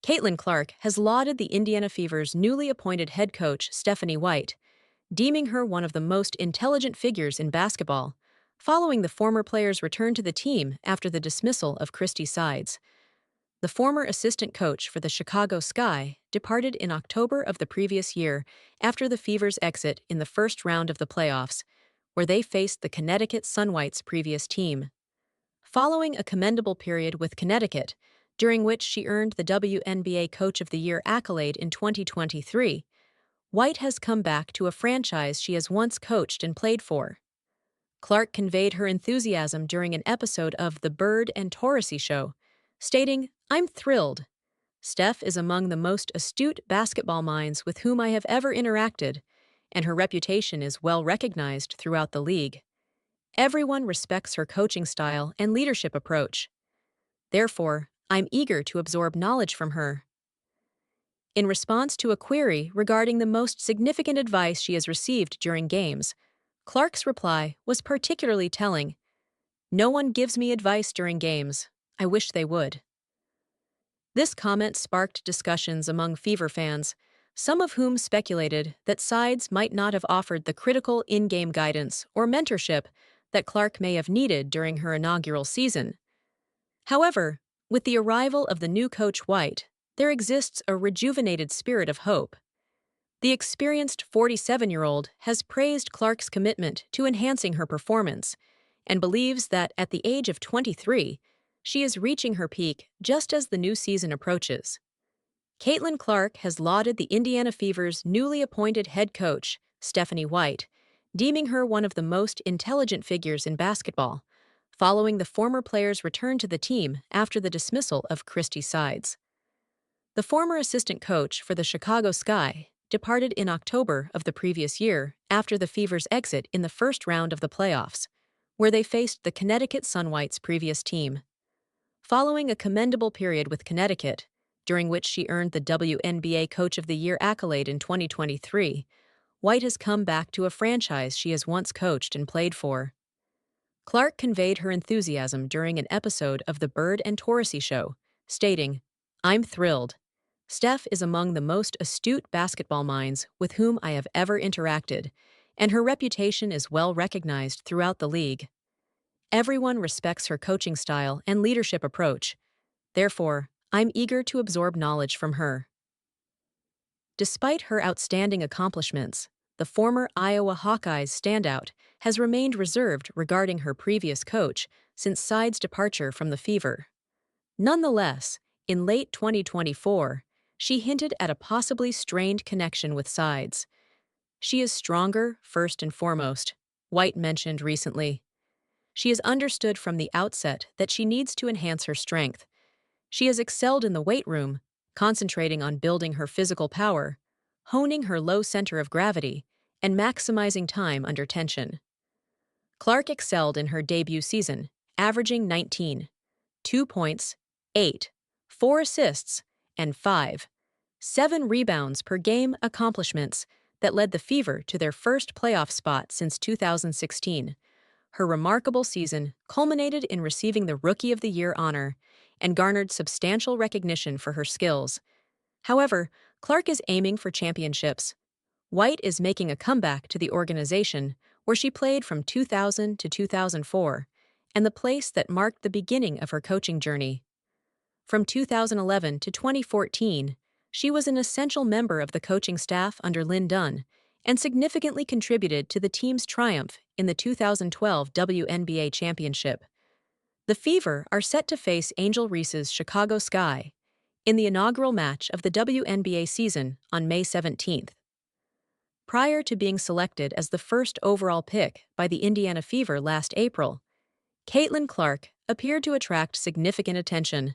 Caitlin Clark has lauded the Indiana Fever's newly appointed head coach, Stephanie White, deeming her one of the most intelligent figures in basketball, following the former player's return to the team after the dismissal of Christy Sides. The former assistant coach for the Chicago Sky departed in October of the previous year after the Fever's exit in the first round of the playoffs, where they faced the Connecticut Sunwhite's previous team. Following a commendable period with Connecticut, during which she earned the WNBA Coach of the Year accolade in 2023, White has come back to a franchise she has once coached and played for. Clark conveyed her enthusiasm during an episode of The Bird and Torresy Show, stating, "I'm thrilled. Steph is among the most astute basketball minds with whom I have ever interacted, and her reputation is well recognized throughout the league. Everyone respects her coaching style and leadership approach. Therefore, I'm eager to absorb knowledge from her." In response to a query regarding the most significant advice she has received during games, Clark's reply was particularly telling. "No one gives me advice during games. I wish they would." This comment sparked discussions among Fever fans, some of whom speculated that Sides might not have offered the critical in-game guidance or mentorship that Clark may have needed during her inaugural season. However, with the arrival of the new coach White, there exists a rejuvenated spirit of hope. The experienced 47-year-old has praised Clark's commitment to enhancing her performance and believes that at the age of 23, she is reaching her peak just as the new season approaches. Caitlin Clark has lauded the Indiana Fever's newly appointed head coach, Stephanie White, deeming her one of the most intelligent figures in basketball, following the former player's return to the team after the dismissal of Christy Sides. The former assistant coach for the Chicago Sky departed in October of the previous year after the Fever's exit in the first round of the playoffs, where they faced the Connecticut Sunwhite's previous team. Following a commendable period with Connecticut, during which she earned the WNBA Coach of the Year accolade in 2023, White has come back to a franchise she has once coached and played for. Clark conveyed her enthusiasm during an episode of The Bird and Torresy Show, stating, "I'm thrilled. Steph is among the most astute basketball minds with whom I have ever interacted, and her reputation is well recognized throughout the league. Everyone respects her coaching style and leadership approach. Therefore, I'm eager to absorb knowledge from her." Despite her outstanding accomplishments, the former Iowa Hawkeyes standout has remained reserved regarding her previous coach since Sides' departure from the Fever. Nonetheless, in late 2024, she hinted at a possibly strained connection with Sides. "She is stronger, first and foremost," White mentioned recently. "She has understood from the outset that she needs to enhance her strength. She has excelled in the weight room, concentrating on building her physical power, honing her low center of gravity, and maximizing time under tension." Clark excelled in her debut season, averaging 19, 2 points, 8, 4 assists, and 7 rebounds per game accomplishments that led the Fever to their first playoff spot since 2016. Her remarkable season culminated in receiving the Rookie of the Year honor and garnered substantial recognition for her skills. However, Clark is aiming for championships. White is making a comeback to the organization where she played from 2000 to 2004, and the place that marked the beginning of her coaching journey. From 2011 to 2014, she was an essential member of the coaching staff under Lynn Dunn and significantly contributed to the team's triumph in the 2012 WNBA championship. The Fever are set to face Angel Reese's Chicago Sky in the inaugural match of the WNBA season on May 17th. Prior to being selected as the first overall pick by the Indiana Fever last April, Caitlin Clark appeared to attract significant attention.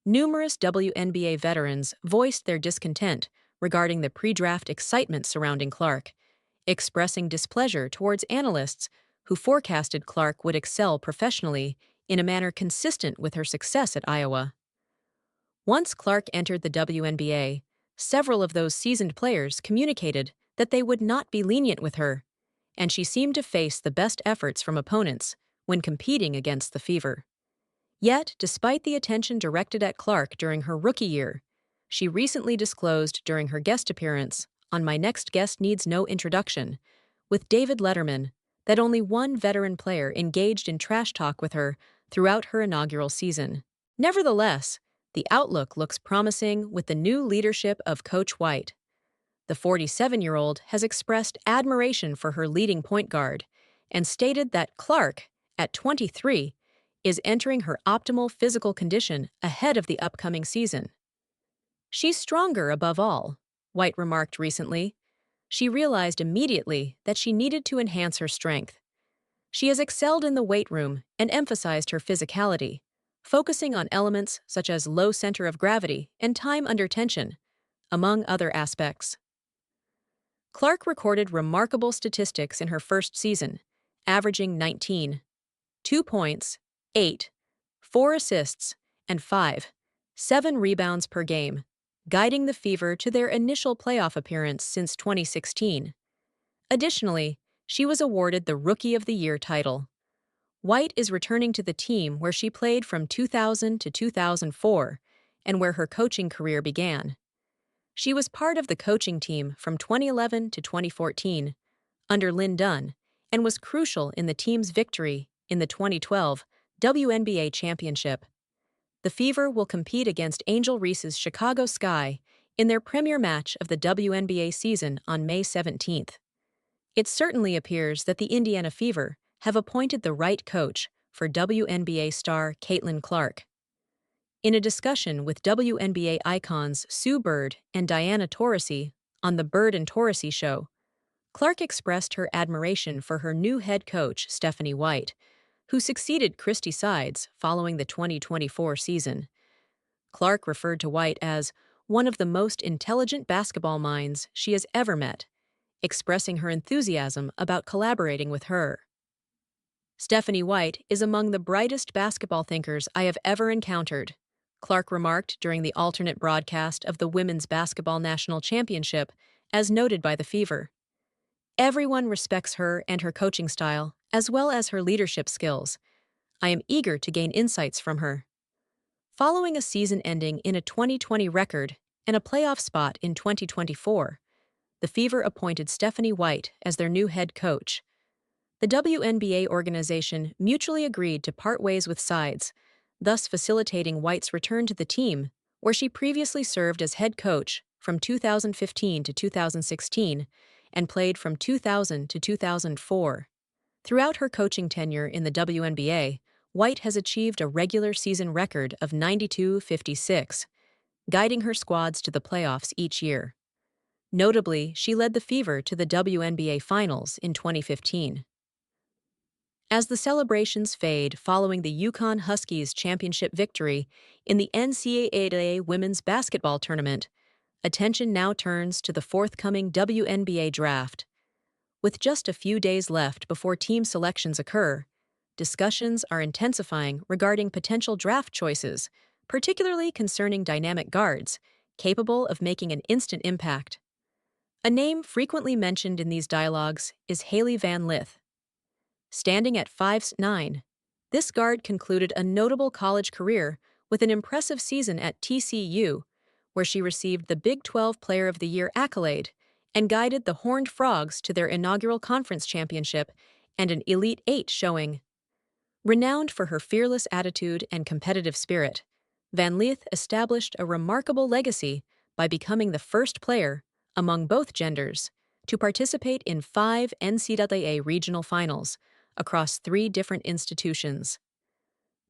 Numerous WNBA veterans voiced their discontent regarding the pre-draft excitement surrounding Clark, expressing displeasure towards analysts who forecasted Clark would excel professionally in a manner consistent with her success at Iowa. Once Clark entered the WNBA, several of those seasoned players communicated that they would not be lenient with her, and she seemed to face the best efforts from opponents when competing against the Fever. Yet, despite the attention directed at Clark during her rookie year, She recently disclosed during her guest appearance on My Next Guest Needs No Introduction with David Letterman that only one veteran player engaged in trash talk with her throughout her inaugural season. Nevertheless, the outlook looks promising with the new leadership of Coach White. The 47-year-old has expressed admiration for her leading point guard and stated that Clark, at 23, is entering her optimal physical condition ahead of the upcoming season. "She's stronger above all," White remarked recently. She realized immediately that she needed to enhance her strength. She has excelled in the weight room and emphasized her physicality, focusing on elements such as low center of gravity and time under tension, among other aspects. Clark recorded remarkable statistics in her first season, averaging 19, 2 points, 8, 4 assists, and 7 rebounds per game, guiding the Fever to their initial playoff appearance since 2016. Additionally, she was awarded the Rookie of the Year title. White is returning to the team where she played from 2000 to 2004 and where her coaching career began. She was part of the coaching team from 2011 to 2014 under Lynn Dunn and was crucial in the team's victory in the 2012 WNBA championship. The Fever will compete against Angel Reese's Chicago Sky in their premier match of the WNBA season on May 17th. It certainly appears that the Indiana Fever have appointed the right coach for WNBA star Caitlin Clark. In a discussion with WNBA icons Sue Bird and Diana Taurasi on the Bird and Taurasi show, Clark expressed her admiration for her new head coach, Stephanie White, who succeeded Christy Sides following the 2024 season. Clark referred to White as one of the most intelligent basketball minds she has ever met, expressing her enthusiasm about collaborating with her. "Stephanie White is among the brightest basketball thinkers I have ever encountered," Clark remarked during the alternate broadcast of the Women's Basketball National Championship, as noted by the Fever. "Everyone respects her and her coaching style, as well as her leadership skills. I am eager to gain insights from her." Following a season ending in a 2020 record and a playoff spot in 2024, the Fever appointed Stephanie White as their new head coach. The WNBA organization mutually agreed to part ways with Sides, thus facilitating White's return to the team, where she previously served as head coach from 2015 to 2016 and played from 2000 to 2004. Throughout her coaching tenure in the WNBA, White has achieved a regular season record of 92-56, guiding her squads to the playoffs each year. Notably, she led the Fever to the WNBA Finals in 2015. As the celebrations fade following the UConn Huskies' championship victory in the NCAA Women's Basketball Tournament, attention now turns to the forthcoming WNBA draft. With just a few days left before team selections occur, discussions are intensifying regarding potential draft choices, particularly concerning dynamic guards, capable of making an instant impact. A name frequently mentioned in these dialogues is Hailey Van Lith. Standing at 5'9", this guard concluded a notable college career with an impressive season at TCU, where she received the Big 12 Player of the Year accolade and guided the Horned Frogs to their inaugural conference championship and an Elite Eight showing. Renowned for her fearless attitude and competitive spirit, Van Lith established a remarkable legacy by becoming the first player, among both genders, to participate in 5 NCAA regional finals across 3 different institutions.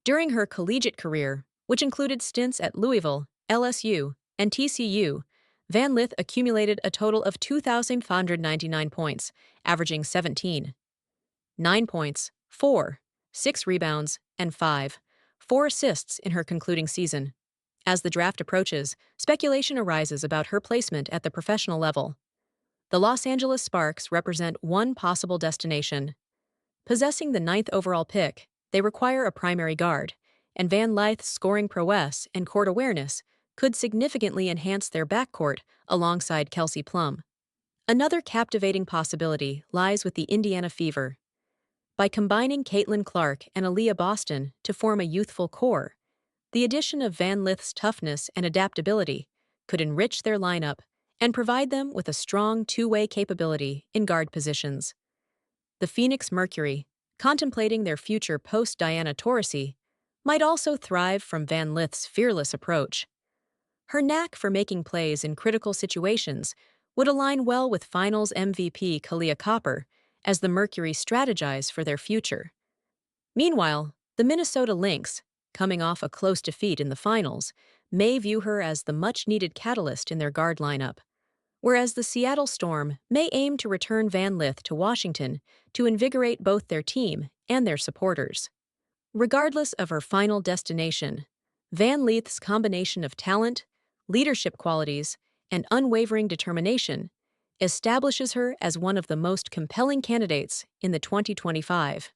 During her collegiate career, which included stints at Louisville, LSU, and TCU, Van Lith accumulated a total of 2,599 points, averaging 17, 9 points, 4, 6 rebounds, and 4 assists in her concluding season. As the draft approaches, speculation arises about her placement at the professional level. The Los Angeles Sparks represent one possible destination. Possessing the 9th overall pick, they require a primary guard, and Van Lith's scoring prowess and court awareness could significantly enhance their backcourt alongside Kelsey Plum. Another captivating possibility lies with the Indiana Fever. By combining Caitlin Clark and Aaliyah Boston to form a youthful core, the addition of Van Lith's toughness and adaptability could enrich their lineup and provide them with a strong two-way capability in guard positions. The Phoenix Mercury, contemplating their future post-Diana Taurasi, might also thrive from Van Lith's fearless approach. Her knack for making plays in critical situations would align well with Finals MVP Kalia Copper as the Mercury strategize for their future. Meanwhile, the Minnesota Lynx, coming off a close defeat in the finals, may view her as the much-needed catalyst in their guard lineup, whereas the Seattle Storm may aim to return Van Lith to Washington to invigorate both their team and their supporters. Regardless of her final destination, Van Lith's combination of talent, leadership qualities, and unwavering determination establishes her as one of the most compelling candidates in the 2025